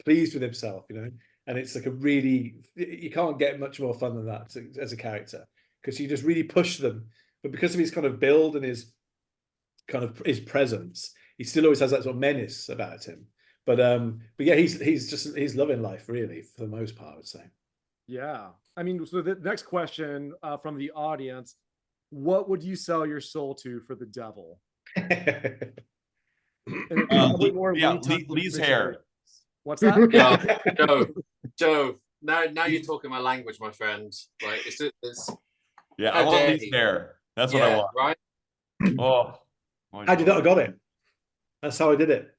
pleased with himself, you know. And it's like a really, you can't get much more fun than that as a character, because you just really push them. But because of his kind of build and his kind of his presence, he still always has that sort of menace about him. But yeah, he's loving life really for the most part, I would say. Yeah, I mean, so the next question from the audience: what would you sell your soul to for the devil? Lee's hair. What's that? Joe. Now you're talking my language, my friend. Like it's yeah, I want Lee's hair. That's what I want. Right? Oh, I did not. I got it. That's how I did it.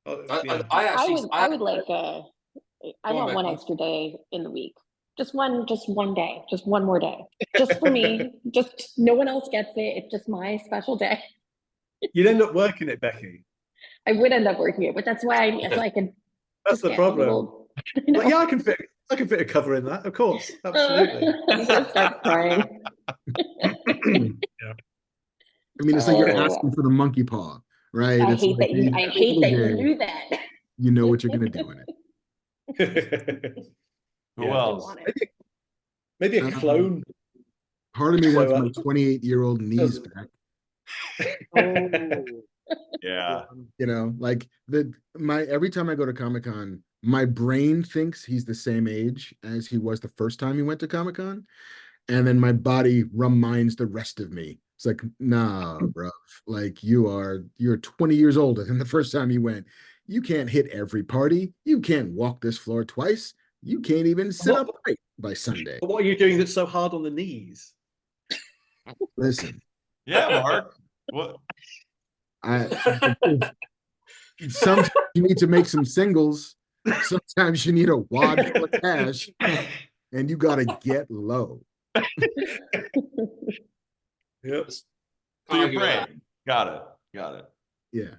I would like I want one extra day in the week. Just one day, just one more day, just for me. Just no one else gets it. It's just my special day. You'd end up working it, Becky. I would end up working it, but that's why I can. That's the problem. Well, yeah, I can fit a cover in that, of course, absolutely. I'm gonna start crying. Yeah. I mean, it's like you're asking for the monkey paw, right? I It's hate like, that you knew that. You know what you're gonna do in it. Who else? Maybe a clone. Part of me wants my 28-year-old niece back. Yeah. You know, like every time I go to Comic-Con, my brain thinks he's the same age as he was the first time he went to Comic-Con. And then my body reminds the rest of me. It's like, nah, bro. Like you're 20 years older than the first time you went. You can't hit every party. You can't walk this floor twice. You can't even sit upright by Sunday. But what are you doing that's so hard on the knees? Listen. Yeah, Marc. What? Sometimes you need to make some singles. Sometimes you need a wad full of cash, and you gotta get low. Yep. So you're praying. Got it. Yeah.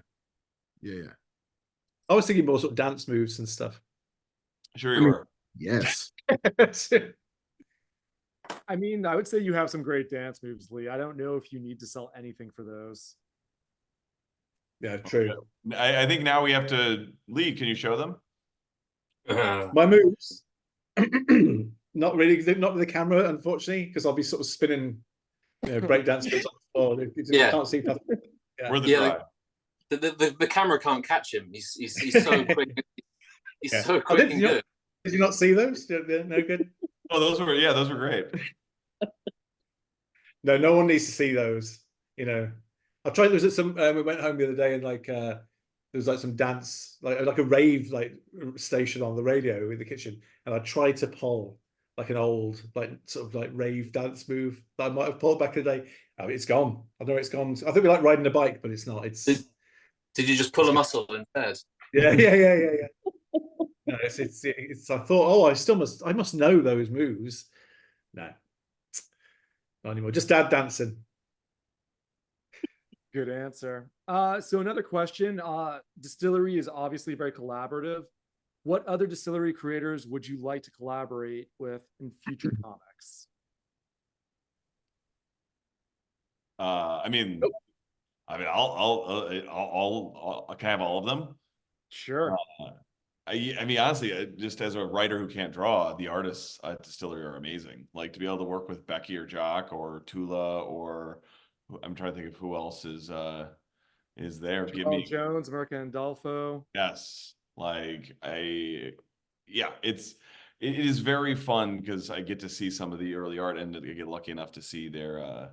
I was thinking more sort of dance moves and stuff. Sure you were. Yes. I mean, I would say you have some great dance moves, Lee. I don't know if you need to sell anything for those. Yeah, true. I think now we have to. Lee, can you show them? My moves. Not really, not with the camera, unfortunately, because I'll be sort of spinning, breakdance moves on the floor. You can't see. We're the camera can't catch him. He's so quick. He's so quick and good. Did you not see those? No good. Oh, those were great. No one needs to see those. You know, I tried. There was at some. We went home the other day and there was like some dance, like a rave station on the radio in the kitchen, and I tried to pull like an old sort of rave dance move that I might have pulled back in the day. Oh, it's gone. I know it's gone. I think we like riding a bike, but it's not. It's. Did you just pull a muscle instead? Yeah. No, it's. I thought, I must know those moves. No, not anymore. Just dad dancing. Good answer. So another question. Distillery is obviously very collaborative. What other distillery creators would you like to collaborate with in future comics? I mean, I'll can I have all of them? Sure. I mean, honestly, just as a writer who can't draw, the artists at Distillery are amazing. Like to be able to work with Becky or Jock or Tula or I'm trying to think of who else is there. Give Paul me Jones, Marc Andolfo. yes. Yeah, it is very fun because I get to see some of the early art and I get lucky enough to see their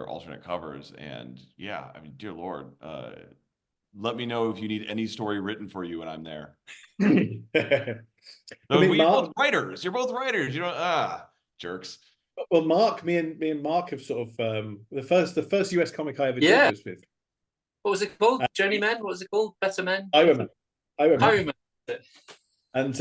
alternate covers. And yeah, I mean, dear Lord, let me know if you need any story written for you and I'm there. I mean, You're Marc, both writers. You're both writers. You know, jerks. well, Marc, me and Marc have sort of the first US comic I ever Yeah. did was with. What was it called? Journeyman? What was it called? Better Men? I remember. Highwaymen. And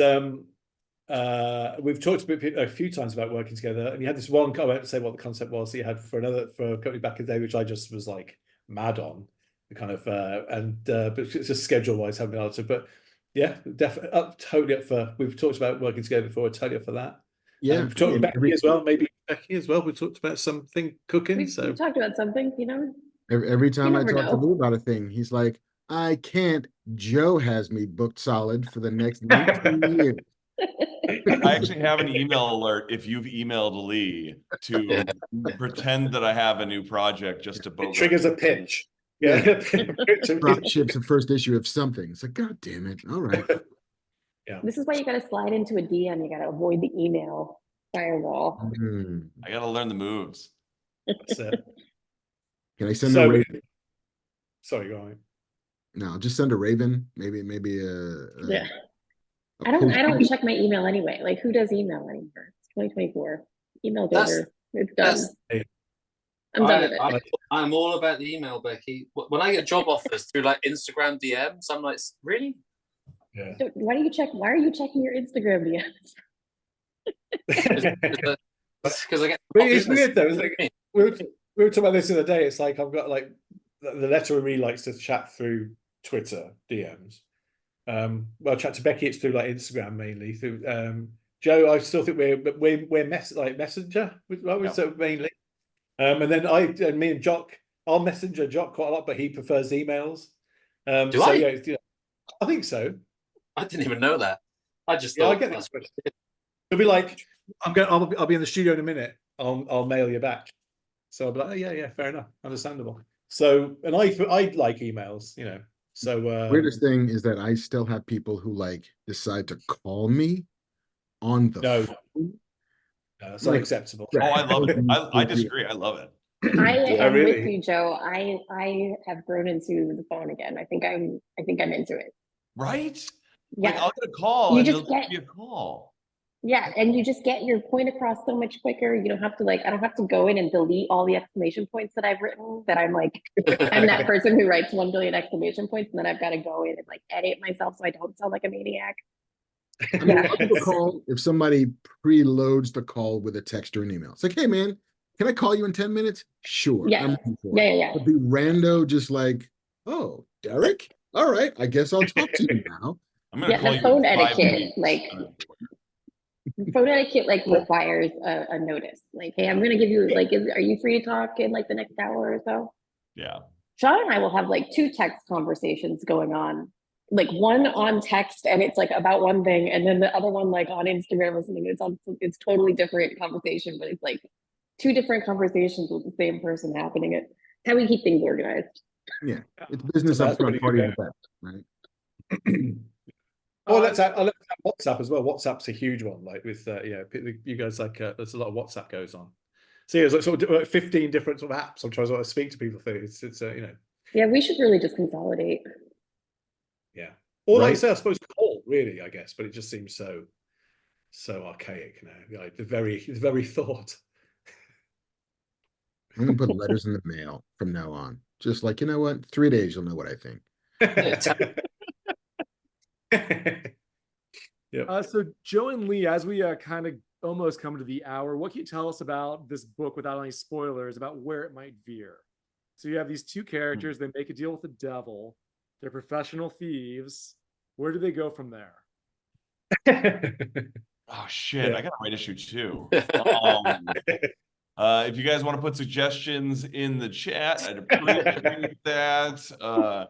we've talked a few times about working together. And you had this one, I won't say what the concept was, that you had for a company back in the day, which I just was like mad on. Kind of but it's just schedule wise haven't been able to. But yeah, definitely totally up for. We've talked about working together before. Totally up for that. Yeah, we've talked about Becky as well. Maybe Becky as well. We talked about something cooking. We talked about something, you know. every time I never talk to know. Lou about a thing, he's like, "I can't." Joe has me booked solid for the next 19 years. I actually have an email alert if you've emailed Lee to pretend that I have a new project just to It triggers a pitch. Yeah. Drop ships the first issue of something. It's like, God damn it. All right. Yeah. This is why you got to slide into a DM. You got to avoid the email firewall. I got to learn the moves. That's it. Can I send a Raven? Sorry, go on. No, just send a Raven. Maybe Yeah. I don't check my email anyway. Like, who does email anymore? It's 2024. Email's over. It's done. I'm done with it. I'm all about the email, Becky. When I get job offers through like Instagram DMs, I'm like, really? Yeah. So why are you checking your Instagram DMs? Because I get. It's weird though. It's like, we were talking about this the other day. It's like I've got like the letter really likes to chat through Twitter DMs. Well, chat to Becky, it's through like Instagram mainly. Through Joe, I still think we're messenger, right? Yeah. So mainly. And then me and Jock, I'll messenger Jock quite a lot, but he prefers emails. Do I? Yeah, I think so. I didn't even know that. I just Yeah, thought I get this question. It'll be like, I'll be in the studio in a minute. I'll mail you back. So I'll be like, oh, yeah, fair enough, understandable. So, and I like emails, you know. So weirdest thing is that I still have people who like decide to call me on the phone. No, that's unacceptable. Oh, I love it. I disagree. I love it. I am really? with you, Joe. I have grown into the phone again. I think I'm into it. Right? Yeah. Like, I'll get a call You and just they'll give me a call. Yeah, and you just get your point across so much quicker. You don't have to I don't have to go in and delete all the exclamation points that I've written. That I'm that person who writes 1 billion exclamation points, and then I've got to go in and edit myself so I don't sound like a maniac. I mean, I'll give a call if somebody preloads the call with a text or an email. It's like, hey man, can I call you in 10 minutes? Sure. Yeah. Yeah. But the rando just like, oh, Derek? All right, I guess I'll talk to you now. I'm gonna call you phone in 5 etiquette, weeks. phone etiquette requires a notice. Hey, I'm gonna give you are you free to talk in the next hour or so? Yeah. Sean and I will have 2 text conversations going on. One on text and it's about one thing, and then the other one on Instagram or something. It's totally different conversation, but it's 2 different conversations with the same person happening. It's how we keep things organized. Yeah, it's business up front, party in the back, right? Well, let's add WhatsApp as well. WhatsApp's a huge one. With you guys there's a lot of WhatsApp goes on. So there's sort of 15 different sort of apps. I'm trying to speak to people through. It's Yeah, we should really just consolidate. Yeah, or Right. like I say, I suppose call really, I guess, but it just seems so archaic now. The very thought. I'm gonna put letters in the mail from now on. Just you know what? 3 days, you'll know what I think. Yep. So Joe and Lee, as we kind of almost come to the hour, what can you tell us about this book without any spoilers about where it might veer? So you have these two characters, they make a deal with the devil, they're professional thieves. Where do they go from there? Oh shit, Yeah. I gotta write issue 2. If you guys want to put suggestions in the chat, I'd appreciate that.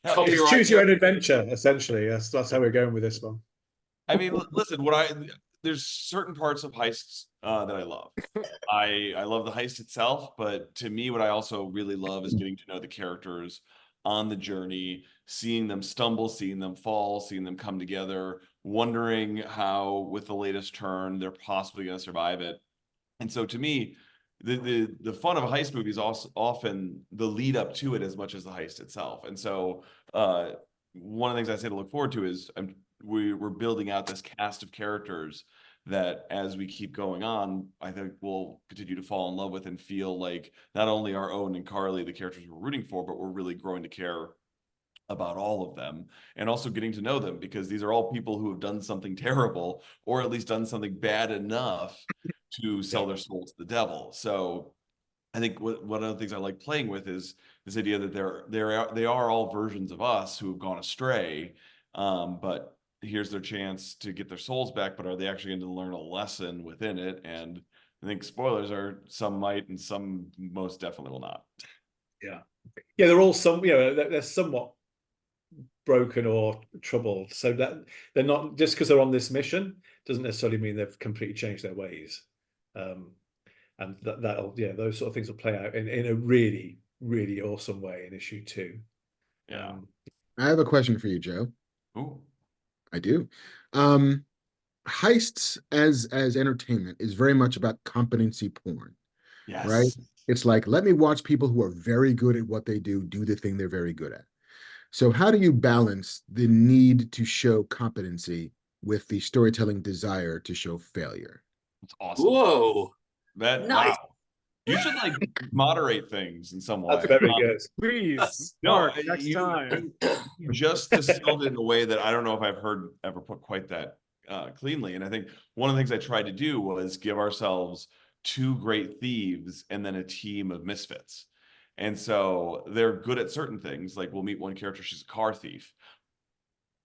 It's choose your own adventure, essentially. That's how we're going with this one. I mean, listen, there's certain parts of heists that I love. I love the heist itself, but to me, what I also really love is getting to know the characters on the journey, seeing them stumble, seeing them fall, seeing them come together, wondering how, with the latest turn, they're possibly going to survive it. And so, to me, the fun of a heist movie is also often the lead up to it as much as the heist itself. And so, one of the things I say to look forward to is we're building out this cast of characters that, as we keep going on, I think we'll continue to fall in love with and feel like not only our own and Carly, the characters we're rooting for, but we're really growing to care about all of them, and also getting to know them, because these are all people who have done something terrible, or at least done something bad enough to sell their soul to the devil. So I think one of the things I like playing with is this idea that they are all versions of us who have gone astray, but here's their chance to get their souls back. But are they actually going to learn a lesson within it? And I think spoilers are some might and some most definitely will not. Yeah, they're all they're somewhat broken or troubled, so that they're not, just because they're on this mission doesn't necessarily mean they've completely changed their ways. And that'll those sort of things will play out in a really, really awesome way in issue 2. Yeah. I have a question for you, Joe. Ooh. I do. Heists as entertainment is very much about competency porn. Yes. Right? It's like, let me watch people who are very good at what they do the thing they're very good at. So how do you balance the need to show competency with the storytelling desire to show failure? That's awesome. Whoa. Nice. Wow. You should moderate things in some way. That's very good. Please, Marc, next time. Just distilled it in a way that I don't know if I've heard ever put quite that cleanly. And I think one of the things I tried to do was give ourselves 2 great thieves and then a team of misfits. And so they're good at certain things. Like, we'll meet one character, she's a car thief.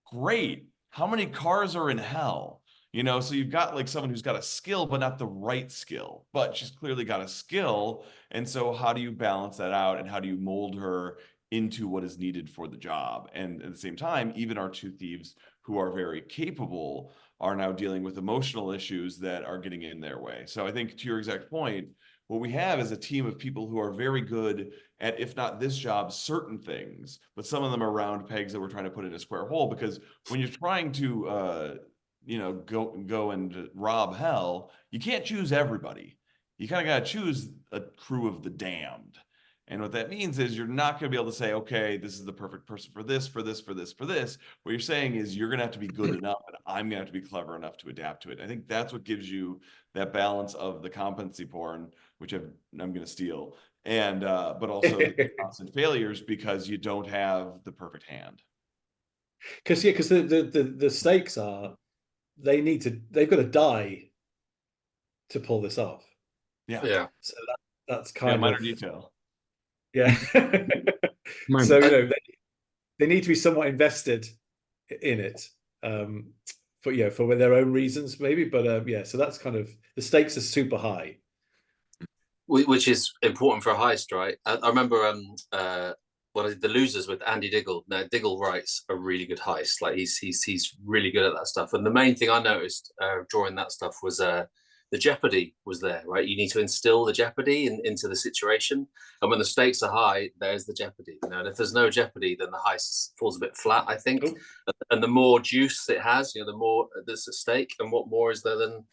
Great. How many cars are in hell? So you've got like someone who's got a skill, but not the right skill, but she's clearly got a skill. And so how do you balance that out, and how do you mold her into what is needed for the job? And at the same time, even our 2 thieves who are very capable are now dealing with emotional issues that are getting in their way. So I think, to your exact point, what we have is a team of people who are very good at, if not this job, certain things, but some of them are round pegs that we're trying to put in a square hole. Because when you're trying to, go and rob hell, you can't choose everybody. You kind of got to choose a crew of the damned. And what that means is you're not going to be able to say, okay, this is the perfect person for this, for this, for this, for this. What you're saying is you're going to have to be good enough, and I'm going to have to be clever enough to adapt to it. I think that's what gives you that balance of the competency porn, which I'm going to steal, and but also the constant failures, because you don't have the perfect hand. Because the stakes are, they've got to die to pull this off. Yeah. So that's kind of minor detail. Yeah. So they need to be somewhat invested in it, for their own reasons, maybe. But so that's kind of, the stakes are super high, which is important for a heist, right? I remember The Losers with Andy Diggle. Now, Diggle writes a really good heist. Like, he's really good at that stuff. And the main thing I noticed drawing that stuff was the jeopardy was there, right? You need to instill the jeopardy into the situation. And when the stakes are high, there's the jeopardy. And if there's no jeopardy, then the heist falls a bit flat, I think. Cool. And the more juice it has, the more there's at stake. And what more is there than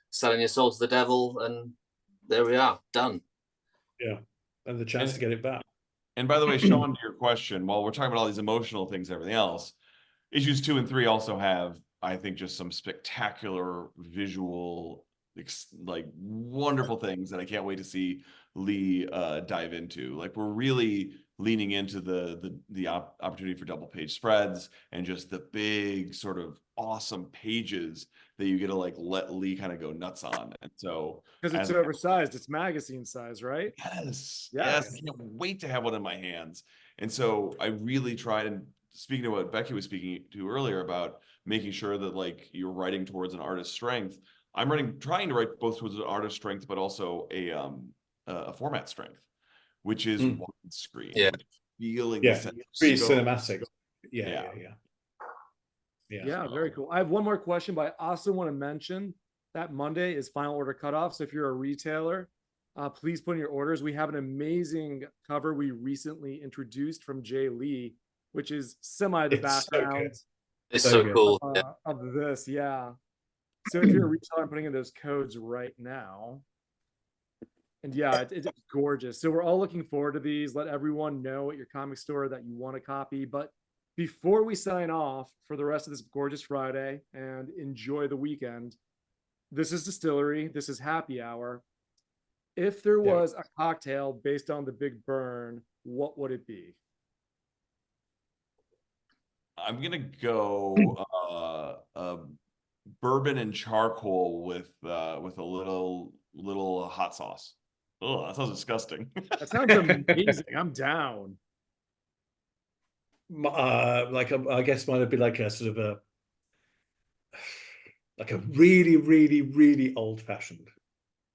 selling your soul to the devil? And there we are, done. Yeah, and the chance to get it back. And by the way, Sean, to your question, while we're talking about all these emotional things, everything else, issues 2 and 3 also have, I think, just some spectacular visual, like, wonderful things that I can't wait to see Lee dive into. Like, we're really leaning into the opportunity for double page spreads and just the big sort of awesome pages that you get to like let Lee kind of go nuts on. And so because it's oversized, it's magazine size, right? Yes. I can't wait to have one in my hands. And so I really tried, and speaking to what Becky was speaking to earlier about making sure that like you're writing towards an artist's strength. I'm trying to write both towards an artist's strength, but also a format strength, which is widescreen. Yeah. Feeling Yeah. the sense of Pretty scope. cinematic. Yeah. Yeah, very cool. I have one more question, but I also want to mention that Monday is final order cutoff. So if you're a retailer, please put in your orders. We have an amazing cover we recently introduced from Jay Lee, which is semi the background. It's so cool. Of this, yeah. So if you're a retailer, I'm putting in those codes right now. And yeah, it's gorgeous. So we're all looking forward to these. Let everyone know at your comic store that you want a copy. But before we sign off for the rest of this gorgeous Friday and enjoy the weekend, this is Distillery. This is Happy Hour. If there was a cocktail based on the Big Burn, what would it be? I'm gonna go bourbon and charcoal with a little hot sauce. Oh, that sounds disgusting. That sounds amazing. I'm down. I guess mine would be like a sort of like a really, really, really old fashioned,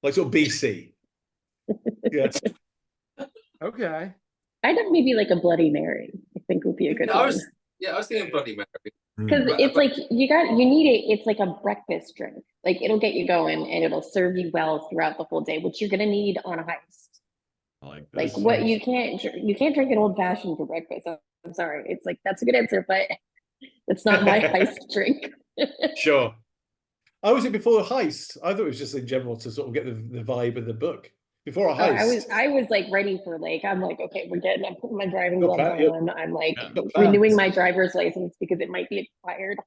like sort of BC. Yes. Okay. I'd have maybe like a Bloody Mary. I think would be a good one. I was thinking Bloody Mary. Because it's like you need it. It's like a breakfast drink. Like it'll get you going and it'll serve you well throughout the whole day, which you're gonna need on a heist. Like what you can't drink an old fashioned for breakfast. I'm sorry. It's like that's a good answer, but it's not my heist drink. Sure. I was it before a heist. I thought it was just in general to sort of get the vibe of the book before a heist. I was like ready for I'm like, okay, I'm putting my driving gloves on. I'm like Not renewing my driver's license because it might be expired.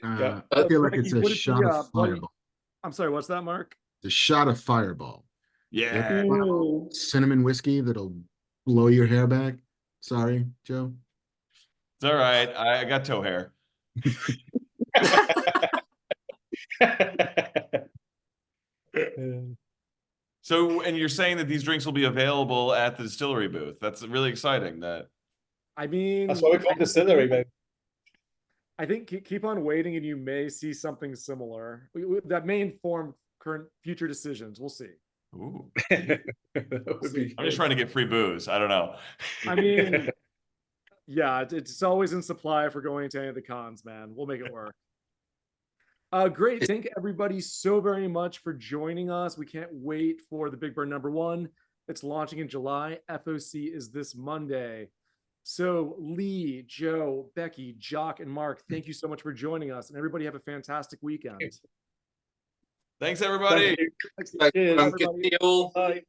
I feel like it's a shot of Fireball. I'm sorry, what's that, Mark? The shot of Fireball. Yeah. Cinnamon whiskey that'll blow your hair back. Sorry, Joe. It's all right. I got toe hair. So, and you're saying that these drinks will be available at the distillery booth. That's really exciting. That's why we call it distillery, babe. I think keep on waiting, and you may see something similar that may inform future decisions. We'll see. Ooh. I'm just trying to get free booze. I don't know. I mean, yeah, it's always in supply if we're going to any of the cons, man. We'll make it work. Great. Thank everybody so very much for joining us. We can't wait for the Big Burn #1. It's launching in July. FOC is this Monday. So Lee, Joe, Becky, Jock, and Mark, thank you so much for joining us. And everybody have a fantastic weekend. Thanks, everybody. Thank you. Bye. Bye.